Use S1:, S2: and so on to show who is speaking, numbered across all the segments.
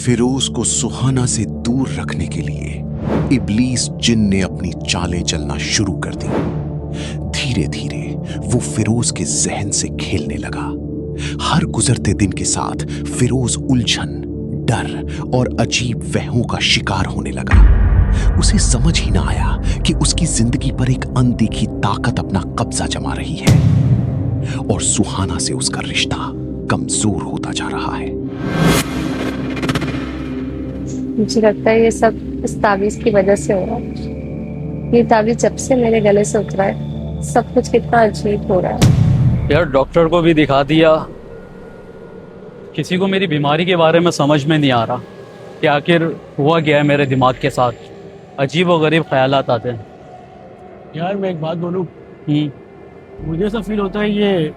S1: फिरोज को सुहाना से दूर रखने के लिए इब्लीस जिन ने अपनी चालें चलना शुरू कर दी। धीरे धीरे वो फिरोज के जहन से खेलने लगा। हर गुजरते दिन के साथ फिरोज उलझन, डर और अजीब वहमों का शिकार होने लगा। उसे समझ ही ना आया कि उसकी जिंदगी पर एक अनदेखी ताकत अपना कब्जा जमा रही है और सुहाना से उसका रिश्ता कमजोर होता जा रहा है।
S2: मुझे लगता है ये सब इस ताबीज की वजह से हो रहा है। ये ताबीज जब से मेरे गले से उतरा है, सब कुछ कितना अजीब हो रहा है।
S3: यार डॉक्टर को भी दिखा दिया, किसी को मेरी बीमारी के बारे में समझ में नहीं आ रहा कि आखिर हुआ क्या है मेरे दिमाग के साथ। अजीब व गरीब ख्यालात आते हैं।
S4: यार मैं एक बात बोलूं, मुझे ऐसा फील होता है ये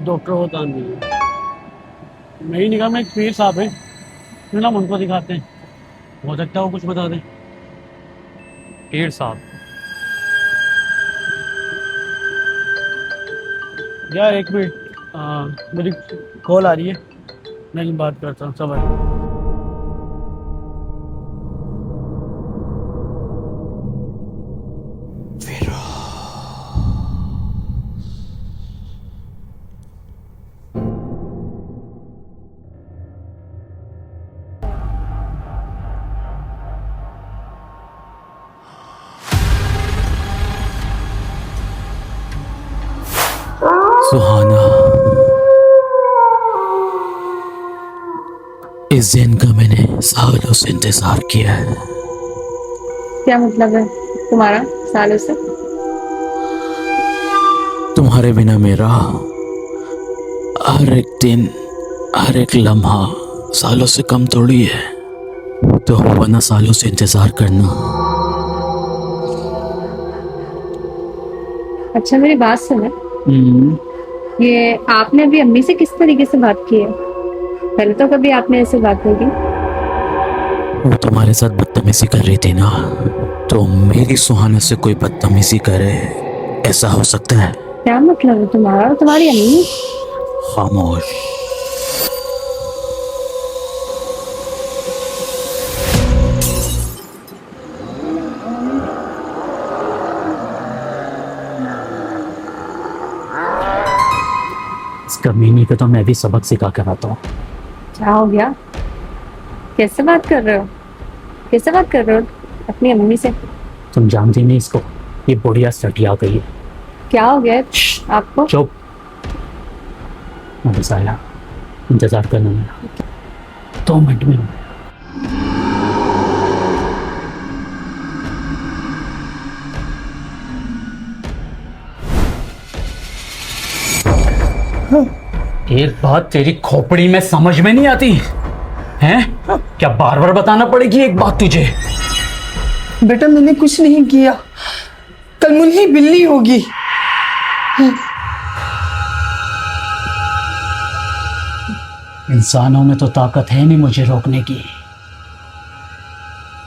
S4: डॉक्टर होता नहीं है। मेरी निगाह में एक पीर साहब है, क्यों ना हम उनको दिखाते हैं, हो सकता है वो कुछ बता दें।
S3: पीर साहब?
S4: यार एक मिनट, मेरी कॉल आ रही है, मैं बात करता हूँ। सब
S5: सुहाना, इस दिन का मैंने सालों से इंतजार किया है।
S2: क्या मतलब है तुम्हारा सालों से?
S5: तुम्हारे बिना मेरा हर एक दिन, हर एक लम्हा सालों से कम थोड़ी है। तो वरना सालों से इंतजार करना।
S2: अच्छा मेरी बात सुनो, ये आपने अभी अम्मी से किस तरीके से बात की है? पहले तो कभी आपने ऐसे बात नहीं की।
S5: वो तुम्हारे साथ बदतमीजी कर रही थी ना, तो मेरी सुहाना से कोई बदतमीजी करे, ऐसा हो सकता है?
S2: क्या मतलब है तुम्हारा और तुम्हारी अम्मी?
S5: खामोश।
S3: इस कमीनी को तो मैं भी सबक सिखा कर आता हूँ।
S2: क्या हो गया? कैसे बात कर रहे हो? कैसे बात कर रहे हो अपनी अम्मी से?
S3: तुम जानती नहीं इसको, ये बुढ़िया सटिया गई है।
S2: क्या हो गया आपको?
S3: चुप, बस आया, इंतजार करना मेरा, 2 मिनट में। एक बात तेरी खोपड़ी में समझ में नहीं आती हैं? क्या बार बार बताना पड़ेगी एक बात तुझे?
S6: बेटा मैंने कुछ नहीं किया, कल मुन्नी बिल्ली होगी।
S3: इंसानों में तो ताकत है नहीं मुझे रोकने की,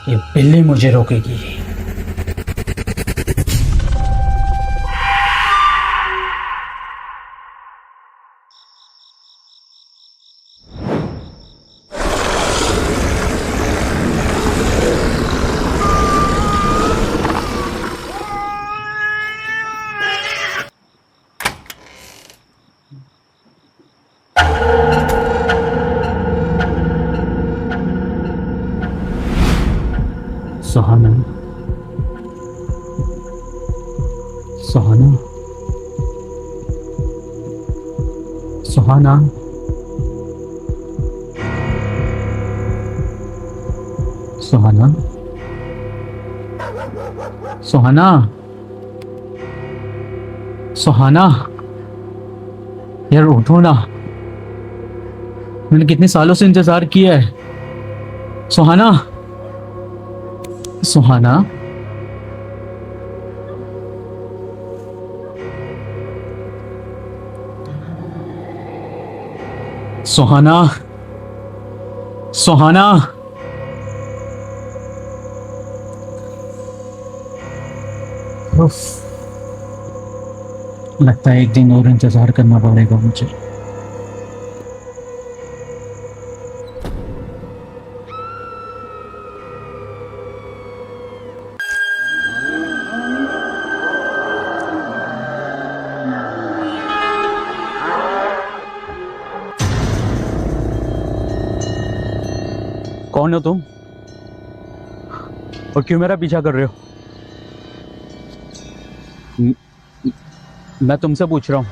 S3: ये बिल्ली मुझे रोकेगी। सुहाना, सुहाना, सुहाना, सुहाना, सुहाना, सुहाना, यार उठो ना, मैंने कितने सालों से इंतजार किया है। सुहाना, सुहाना, सुहाना, सुहाना, लगता है एक दिन और इंतजार करना पड़ेगा मुझे। कौन हो तुम और क्यों मेरा पीछा कर रहे हो? मैं तुमसे पूछ रहा हूँ।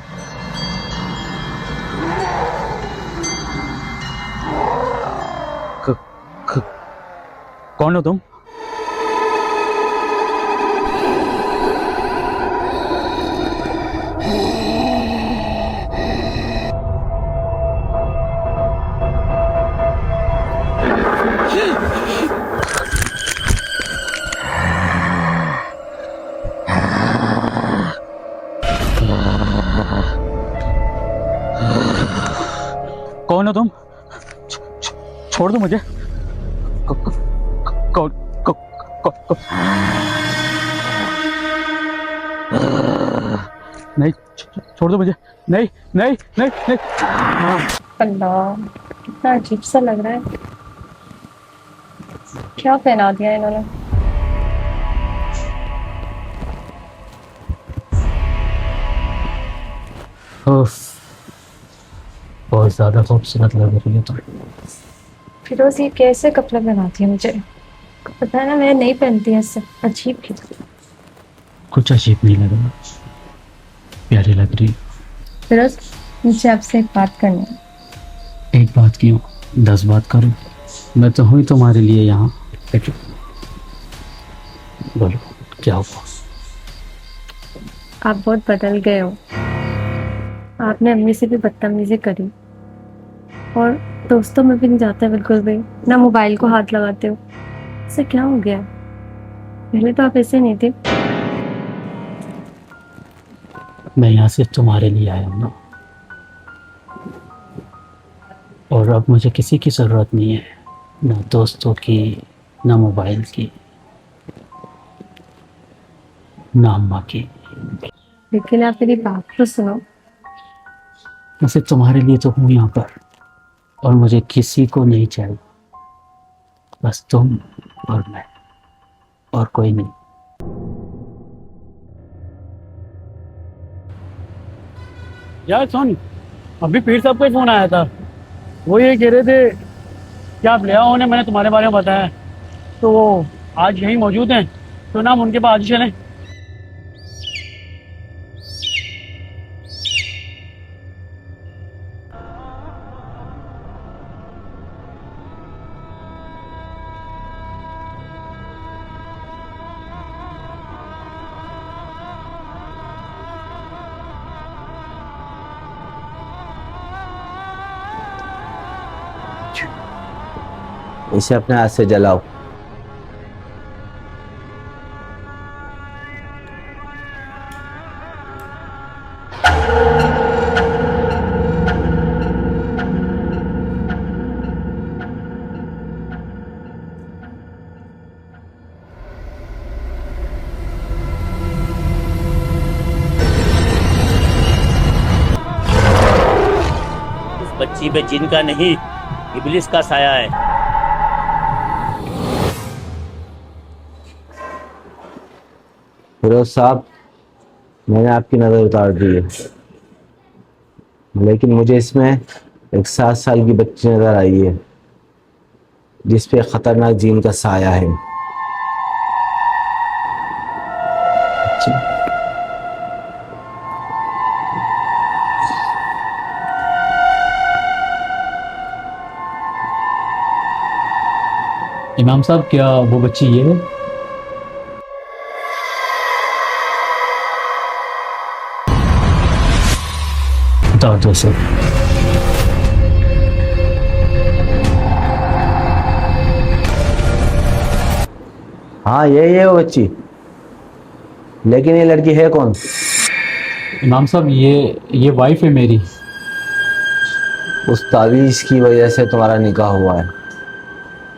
S3: कौन हो तुम? कौन हो तुम? छोड़ दो मुझे। कौन? नहीं, छोड़ दो मुझे। नहीं नहीं नहीं नहीं।
S2: अल्लाह, कितना अजीब सा लग रहा है। क्या पहना दिया इन्होंने।
S5: बहुत ज़्यादा खूबसूरत लग रही है तुम।
S2: फिरोज, ये कैसे कपड़े पहनाती है मुझे? पता है ना, मैं नहीं पहनती ऐसे। अजीब क्यों?
S5: कुछ अजीब नहीं लग रहा, प्यारी लग रही।
S2: फिरोज, मुझे आपसे एक बात करनी है।
S5: एक बात क्यों, 10 बात करूं? मैं तो हुई तुम्हारे लिए यहाँ। बैठो, बोलो क्या हुआ?
S2: आप बहुत बदल गए हो। आपने अम्मी से भी बदतमीजी करी और दोस्तों में भी नहीं जाते बिल्कुल भी, ना मोबाइल को हाथ लगाते हो। इससे क्या हो गया? पहले तो आप ऐसे नहीं थे।
S5: मैं यहाँ सिर्फ तुम्हारे लिए आया हूँ ना, और अब मुझे किसी की ज़रूरत नहीं है, ना दोस्तों की, ना मोबाइल की, ना अम्मा की।
S2: लेकिन आप मेरी बात तो सुनो।
S5: मैं सिर्फ तुम्हारे लिए तो हूँ यहाँ पर, और मुझे किसी को नहीं चाहिए, बस तुम और मैं, और कोई नहीं।
S4: यार सुन, अभी पीर साहब का ही फोन आया था। वो ये कह रहे थे कि आप ले आओ उन्हें, मैंने तुम्हारे बारे में बताया, तो वो आज यहीं मौजूद हैं, तो ना हम उनके पास आज चलें।
S7: इसे अपने हाथ से जलाओ।
S8: इस बच्ची पे जिन का नहीं, इब्लिस का साया है।
S7: फिरोज साहब, मैंने आपकी नज़र उतार दी है, लेकिन मुझे इसमें एक 7 साल की बच्ची नज़र आई है जिस पे खतरनाक जीन का साया है।
S5: इमाम साहब, क्या वो बच्ची ये है? उतार दो सर।
S7: हाँ, यही है वो बच्ची, लेकिन ये लड़की है कौन?
S5: इमाम साहब, ये वाइफ है मेरी।
S7: उस तावीज़ की वजह से तुम्हारा निकाह हुआ है,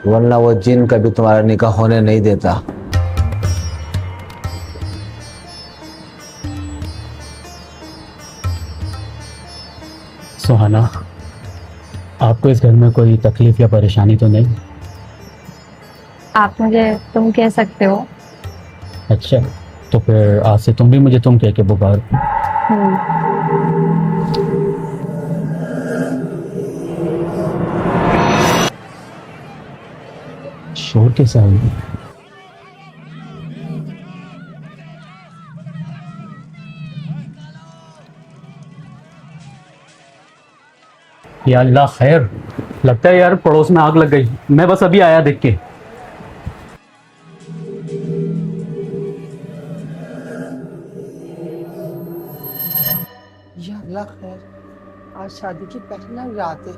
S7: वरना वो जिन कभी तुम्हारा निकाह होने नहीं देता।
S5: सुहाना, आपको इस घर में कोई तकलीफ या परेशानी तो नहीं?
S2: आप मुझे तुम कह सकते हो।
S5: अच्छा, तो फिर आज से तुम भी मुझे तुम कह के पुकारो। शोर कैसे आ गया?
S3: या अल्लाह खैर, लगता है यार पड़ोस में आग लग गई। मैं बस अभी आया देख के।
S6: या अल्लाह खैर, आज शादी की पहली रात है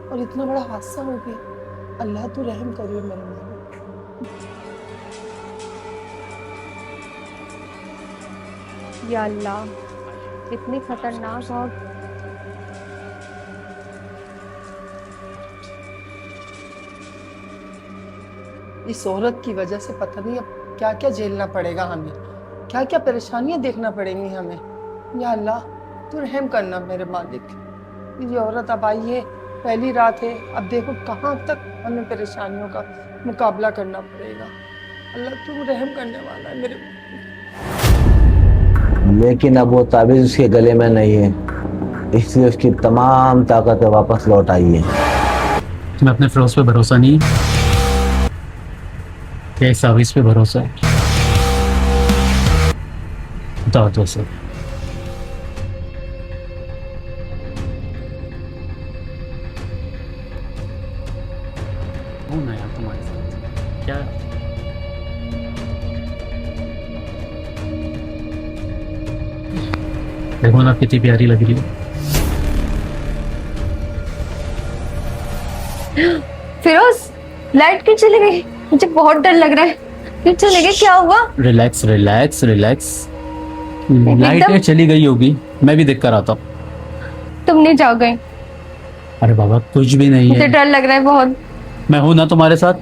S6: और इतना बड़ा हादसा हो गया। अल्लाह तू रहम करियो मेरे मालिक।
S2: या अल्लाह, इतनी खतरनाक आग।
S6: इस औरत की वजह से पता नहीं अब क्या क्या झेलना पड़ेगा हमें, क्या क्या परेशानियां देखना पड़ेंगी हमें। या अल्लाह तू रहम करना मेरे मालिक। ये औरत अब आई है, पहली रात है, अब देखो कहाँ तक हमें परेशानियों का मुकाबला करना पड़ेगा। अल्लाह तू रहम करने वाला है मेरे।
S7: लेकिन अब वो ताबीज उसके गले में नहीं है, इसलिए उसकी तमाम ताकतें वापस लौट आई है।
S3: तुम्हें अपने फिरोज पे भरोसा नहीं है क्या? इस तावीज़ पे भरोसा है? बताओ तो सर। कौन है यार तुम्हारे साथ? क्या देखो ना कितनी प्यारी लग रही हो।
S2: फिरोज, लाइट क्यों चली गई? मुझे बहुत डर लग रहा है। क्यों चली गई? क्या हुआ?
S3: Relax relax relax. लाइट चली गई होगी, मैं भी देख कर आता हूँ।
S2: तुम नहीं जाओगे?
S3: अरे बाबा कुछ भी नहीं
S2: मुझे
S3: है,
S2: डर लग रहा है बहुत।
S3: मैं हूं ना तुम्हारे साथ,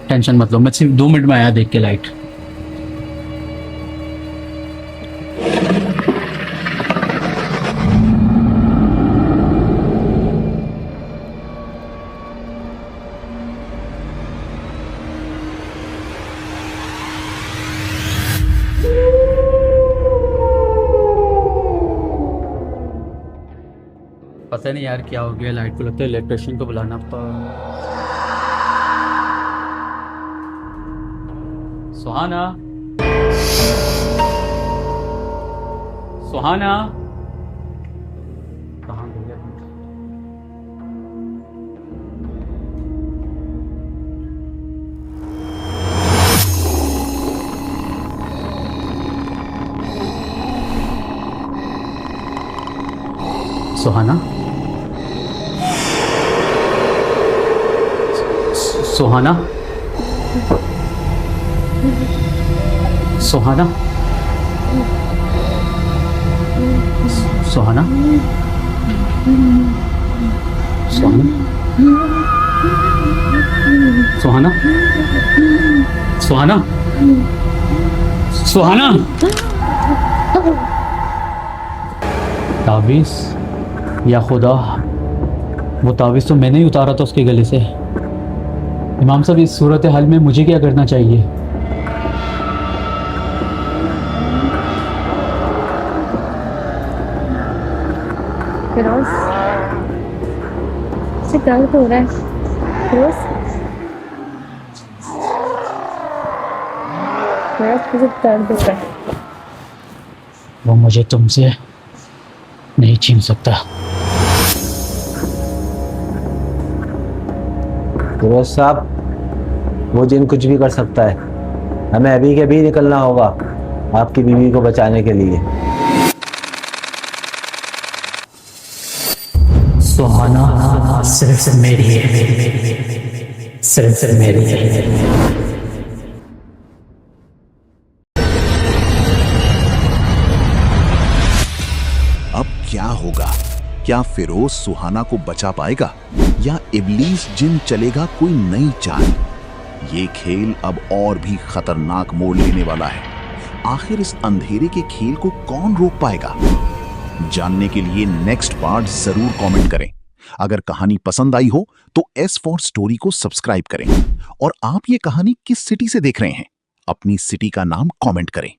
S3: टेंशन मत लो। मैं सिर्फ 2 मिनट में आया देख के लाइट। पता नहीं यार क्या हो गया लाइट को, लगता है इलेक्ट्रिशियन को बुलाना सुहाना, सुहाना कहाँ गई? सुहाना, सुहाना, सुहाना, सुहाना, सुहाना, सुहाना, सुहाना, सुहाना। ताबीज़, या खुदा, वो ताबीज़ तो मैंने ही उतारा था उसके गले से। इमाम साहब, इस सूरत हाल में मुझे क्या करना चाहिए?
S2: फिरोज, से दर्द हो रहा है। फिरोज, मुझे दर्द हो रहा है।
S3: वो मुझे तुमसे नहीं छीन सकता।
S7: फिरोज साहब, वो जिन कुछ भी कर सकता है, हमें अभी के अभी निकलना होगा आपकी बीवी को बचाने के लिए।
S5: सुहाना सिर्फ मेरी है, सिर्फ मेरी है।
S1: अब क्या होगा? क्या फिरोज सुहाना को बचा पाएगा या इब्लीस जिन चलेगा कोई नई चाल? ये खेल अब और भी खतरनाक मोड़ लेने वाला है। आखिर इस अंधेरे के खेल को कौन रोक पाएगा? जानने के लिए नेक्स्ट पार्ट जरूर कमेंट करें। अगर कहानी पसंद आई हो तो एस फॉर स्टोरी को सब्सक्राइब करें। और आप ये कहानी किस सिटी से देख रहे हैं? अपनी सिटी का नाम कमेंट करें।